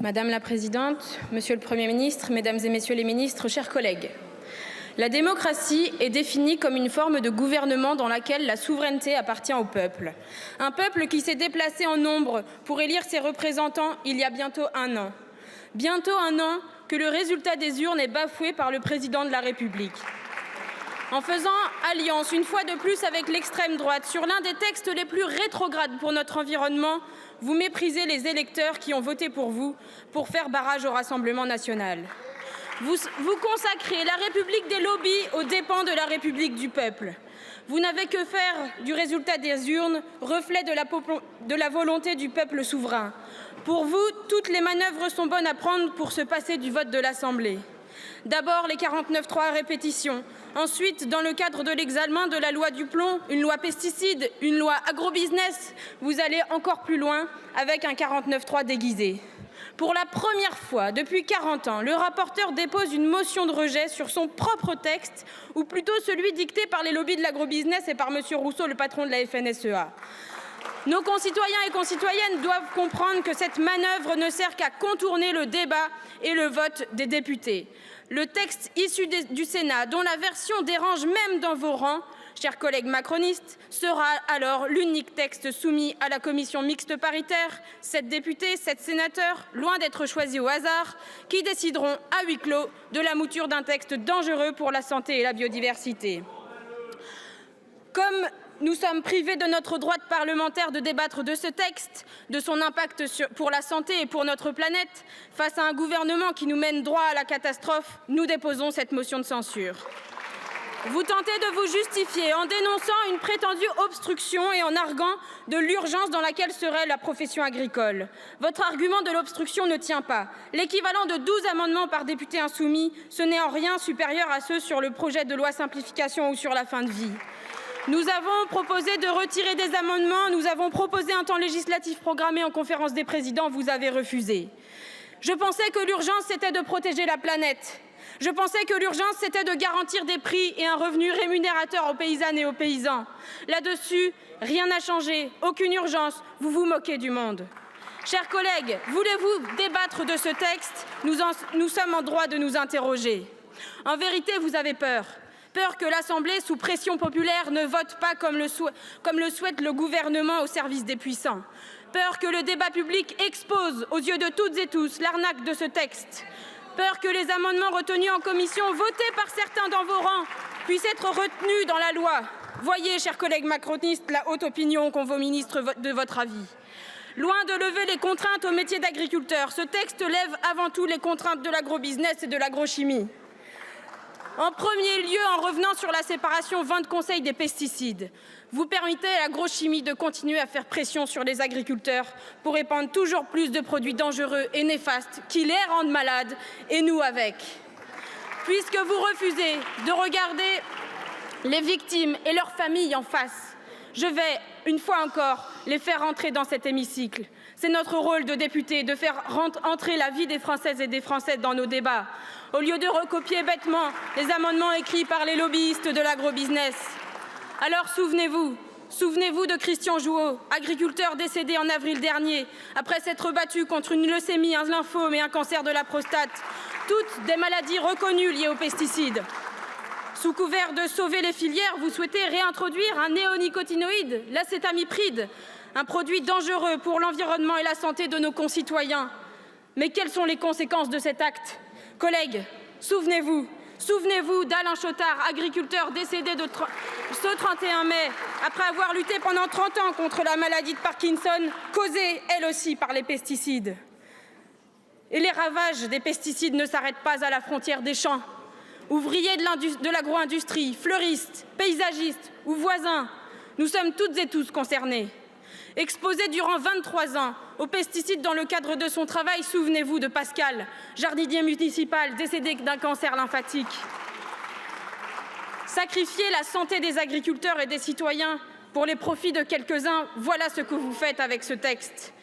Madame la Présidente, Monsieur le Premier ministre, Mesdames et Messieurs les ministres, chers collègues, la démocratie est définie comme une forme de gouvernement dans laquelle la souveraineté appartient au peuple. Un peuple qui s'est déplacé en nombre pour élire ses représentants il y a bientôt un an. Bientôt un an que le résultat des urnes est bafoué par le président de la République. En faisant alliance une fois de plus avec l'extrême droite sur l'un des textes les plus rétrogrades pour notre environnement, vous méprisez les électeurs qui ont voté pour vous pour faire barrage au Rassemblement national. Vous consacrez la République des lobbies aux dépens de la République du peuple. Vous n'avez que faire du résultat des urnes, reflet de la volonté du peuple souverain. Pour vous, toutes les manœuvres sont bonnes à prendre pour se passer du vote de l'Assemblée. D'abord, les 49.3 à répétition. Ensuite, dans le cadre de l'examen de la loi du plomb, une loi pesticides, une loi agrobusiness, vous allez encore plus loin avec un 49.3 déguisé. Pour la première fois depuis 40 ans, le rapporteur dépose une motion de rejet sur son propre texte, ou plutôt celui dicté par les lobbies de l'agrobusiness et par M. Rousseau, le patron de la FNSEA. Nos concitoyens et concitoyennes doivent comprendre que cette manœuvre ne sert qu'à contourner le débat et le vote des députés. Le texte issu du Sénat, dont la version dérange même dans vos rangs, chers collègues macronistes, sera alors l'unique texte soumis à la commission mixte paritaire, 7 députés, 7 sénateurs, loin d'être choisis au hasard, qui décideront à huis clos de la mouture d'un texte dangereux pour la santé et la biodiversité. Comme nous sommes privés de notre droit parlementaire de débattre de ce texte, de son impact pour la santé et pour notre planète, face à un gouvernement qui nous mène droit à la catastrophe, nous déposons cette motion de censure. Vous tentez de vous justifier en dénonçant une prétendue obstruction et en arguant de l'urgence dans laquelle serait la profession agricole. Votre argument de l'obstruction ne tient pas. L'équivalent de 12 amendements par député insoumis, ce n'est en rien supérieur à ceux sur le projet de loi simplification ou sur la fin de vie. Nous avons proposé de retirer des amendements, nous avons proposé un temps législatif programmé en conférence des présidents, vous avez refusé. Je pensais que l'urgence, c'était de protéger la planète. Je pensais que l'urgence, c'était de garantir des prix et un revenu rémunérateur aux paysannes et aux paysans. Là-dessus, rien n'a changé, aucune urgence, vous vous moquez du monde. Chers collègues, voulez-vous débattre de ce texte? Nous sommes en droit de nous interroger. En vérité, vous avez peur. Peur que l'Assemblée, sous pression populaire, ne vote pas comme le souhaite le gouvernement au service des puissants. Peur que le débat public expose aux yeux de toutes et tous l'arnaque de ce texte. Peur que les amendements retenus en commission, votés par certains dans vos rangs, puissent être retenus dans la loi. Voyez, chers collègues macronistes, la haute opinion qu'ont vos ministres de votre avis. Loin de lever les contraintes au métier d'agriculteur, ce texte lève avant tout les contraintes de l'agrobusiness et de l'agrochimie. En premier lieu, en revenant sur la séparation vente-conseil des pesticides, vous permettez à l'agrochimie de continuer à faire pression sur les agriculteurs pour répandre toujours plus de produits dangereux et néfastes qui les rendent malades, et nous avec. Puisque vous refusez de regarder les victimes et leurs familles en face, je vais, une fois encore, les faire entrer dans cet hémicycle. C'est notre rôle de député de faire entrer la vie des Françaises et des Français dans nos débats, au lieu de recopier bêtement les amendements écrits par les lobbyistes de l'agrobusiness. Alors souvenez-vous de Christian Jouot, agriculteur décédé en avril dernier, après s'être battu contre une leucémie, un lymphome et un cancer de la prostate, toutes des maladies reconnues liées aux pesticides. Sous couvert de sauver les filières, vous souhaitez réintroduire un néonicotinoïde, l'acétamipride, un produit dangereux pour l'environnement et la santé de nos concitoyens. Mais quelles sont les conséquences de cet acte? Collègues, souvenez-vous d'Alain Chotard, agriculteur décédé ce 31 mai, après avoir lutté pendant 30 ans contre la maladie de Parkinson, causée, elle aussi, par les pesticides. Et les ravages des pesticides ne s'arrêtent pas à la frontière des champs. Ouvriers de l'agro-industrie, fleuristes, paysagistes ou voisins, nous sommes toutes et tous concernés. Exposé durant 23 ans aux pesticides dans le cadre de son travail, souvenez-vous de Pascal, jardinier municipal décédé d'un cancer lymphatique. Sacrifier la santé des agriculteurs et des citoyens pour les profits de quelques-uns, voilà ce que vous faites avec ce texte.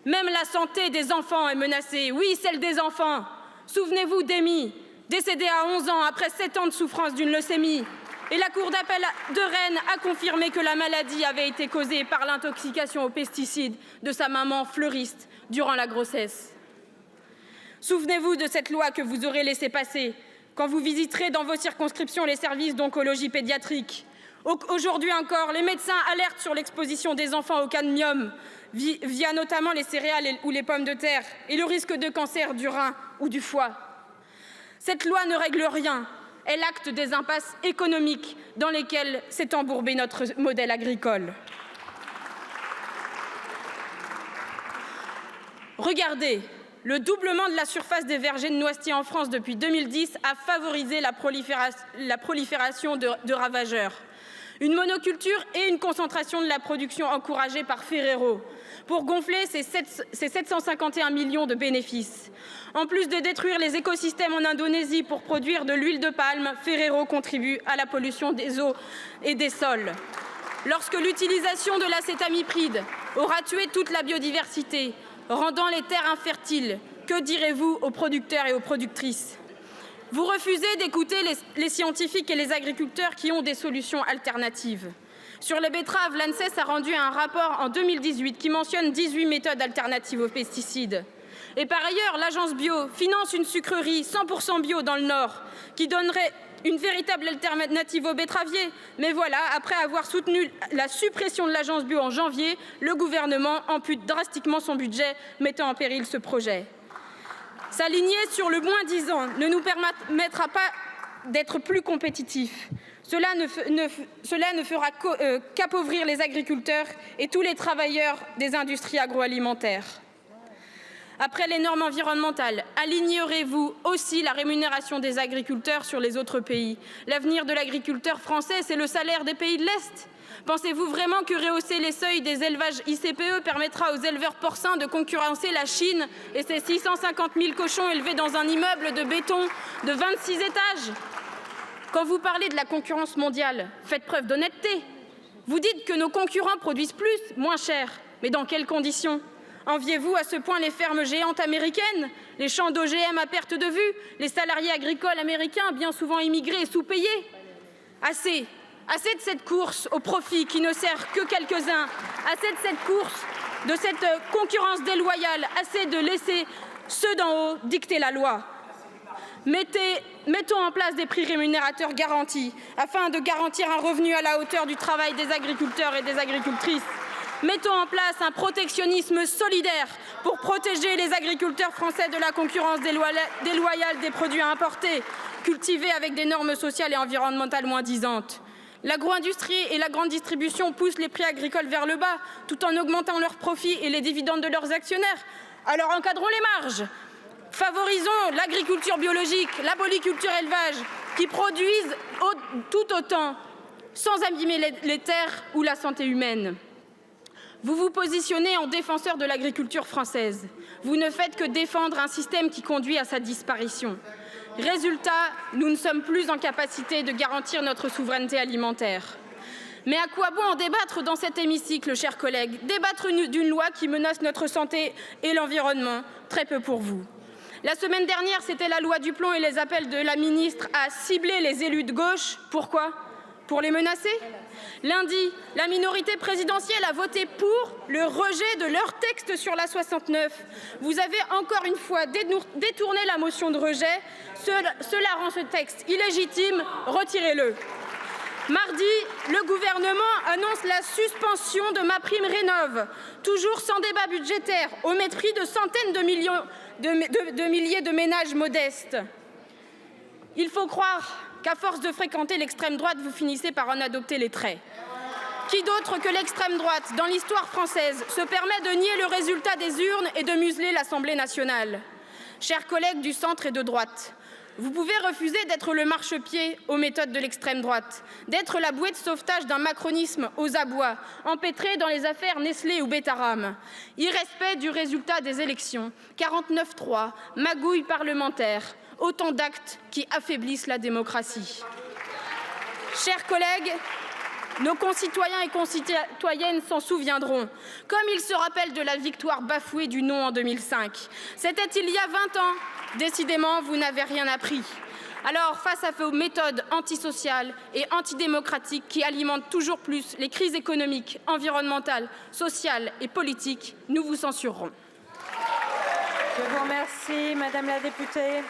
Même la santé des enfants est menacée, oui, celle des enfants. Souvenez-vous d'Amy, décédée à 11 ans après 7 ans de souffrance d'une leucémie. Et la Cour d'appel de Rennes a confirmé que la maladie avait été causée par l'intoxication aux pesticides de sa maman fleuriste durant la grossesse. Souvenez-vous de cette loi que vous aurez laissée passer quand vous visiterez dans vos circonscriptions les services d'oncologie pédiatrique. Aujourd'hui encore, les médecins alertent sur l'exposition des enfants au cadmium via notamment les céréales ou les pommes de terre et le risque de cancer du rein ou du foie. Cette loi ne règle rien, elle acte des impasses économiques dans lesquelles s'est embourbé notre modèle agricole. Regardez, le doublement de la surface des vergers de noisetiers en France depuis 2010 a favorisé la prolifération de ravageurs. Une monoculture et une concentration de la production encouragée par Ferrero pour gonfler ses 751 millions de bénéfices. En plus de détruire les écosystèmes en Indonésie pour produire de l'huile de palme, Ferrero contribue à la pollution des eaux et des sols. Lorsque l'utilisation de l'acétamipride aura tué toute la biodiversité, rendant les terres infertiles, que direz-vous aux producteurs et aux productrices? Vous refusez d'écouter les scientifiques et les agriculteurs qui ont des solutions alternatives. Sur les betteraves, l'ANSES a rendu un rapport en 2018 qui mentionne 18 méthodes alternatives aux pesticides. Et par ailleurs, l'agence bio finance une sucrerie 100% bio dans le Nord qui donnerait une véritable alternative aux betteraviers. Mais voilà, après avoir soutenu la suppression de l'agence bio en janvier, le gouvernement ampute drastiquement son budget, mettant en péril ce projet. S'aligner sur le moins 10 ans ne nous permettra pas d'être plus compétitifs. Cela ne fera qu'appauvrir les agriculteurs et tous les travailleurs des industries agroalimentaires. Après les normes environnementales, alignerez-vous aussi la rémunération des agriculteurs sur les autres pays? L'avenir de l'agriculteur français, c'est le salaire des pays de l'Est. Pensez-vous vraiment que rehausser les seuils des élevages ICPE permettra aux éleveurs porcins de concurrencer la Chine et ses 650 000 cochons élevés dans un immeuble de béton de 26 étages? Quand vous parlez de la concurrence mondiale, faites preuve d'honnêteté. Vous dites que nos concurrents produisent plus, moins cher. Mais dans quelles conditions? Enviez-vous à ce point les fermes géantes américaines, les champs d'OGM à perte de vue, les salariés agricoles américains bien souvent immigrés et sous-payés? Assez de cette course au profit qui ne sert que quelques-uns, assez de cette course, de cette concurrence déloyale, assez de laisser ceux d'en haut dicter la loi. Mettons en place des prix rémunérateurs garantis afin de garantir un revenu à la hauteur du travail des agriculteurs et des agricultrices. Mettons en place un protectionnisme solidaire pour protéger les agriculteurs français de la concurrence déloyale des produits importés, cultivés avec des normes sociales et environnementales moins-disantes. L'agro-industrie et la grande distribution poussent les prix agricoles vers le bas, tout en augmentant leurs profits et les dividendes de leurs actionnaires. Alors encadrons les marges. Favorisons l'agriculture biologique, la polyculture élevage, qui produisent tout autant, sans abîmer les terres ou la santé humaine. Vous vous positionnez en défenseur de l'agriculture française. Vous ne faites que défendre un système qui conduit à sa disparition. Résultat, nous ne sommes plus en capacité de garantir notre souveraineté alimentaire. Mais à quoi bon en débattre dans cet hémicycle, chers collègues? Débattre d'une loi qui menace notre santé et l'environnement, très peu pour vous. La semaine dernière, c'était la loi du plomb et les appels de la ministre à cibler les élus de gauche. Pourquoi? Pour les menacer? Lundi, la minorité présidentielle a voté pour le rejet de leur texte sur la 69. Vous avez encore une fois détourné la motion de rejet. Cela rend ce texte illégitime. Retirez-le. Mardi, le gouvernement annonce la suspension de MaPrimeRénov', toujours sans débat budgétaire, au mépris de centaines de milliers de ménages modestes. Il faut croire qu'à force de fréquenter l'extrême droite, vous finissez par en adopter les traits. Qui d'autre que l'extrême droite, dans l'histoire française, se permet de nier le résultat des urnes et de museler l'Assemblée nationale? Chers collègues du centre et de droite, vous pouvez refuser d'être le marchepied aux méthodes de l'extrême droite, d'être la bouée de sauvetage d'un macronisme aux abois, empêtré dans les affaires Nestlé ou Betaram. Irrespect du résultat des élections, 49-3, magouille parlementaire, autant d'actes qui affaiblissent la démocratie. Chers collègues, nos concitoyens et concitoyennes s'en souviendront, comme ils se rappellent de la victoire bafouée du non en 2005. C'était il y a 20 ans. Décidément, vous n'avez rien appris. Alors, face à vos méthodes antisociales et antidémocratiques qui alimentent toujours plus les crises économiques, environnementales, sociales et politiques, nous vous censurerons. Je vous remercie, Madame la députée.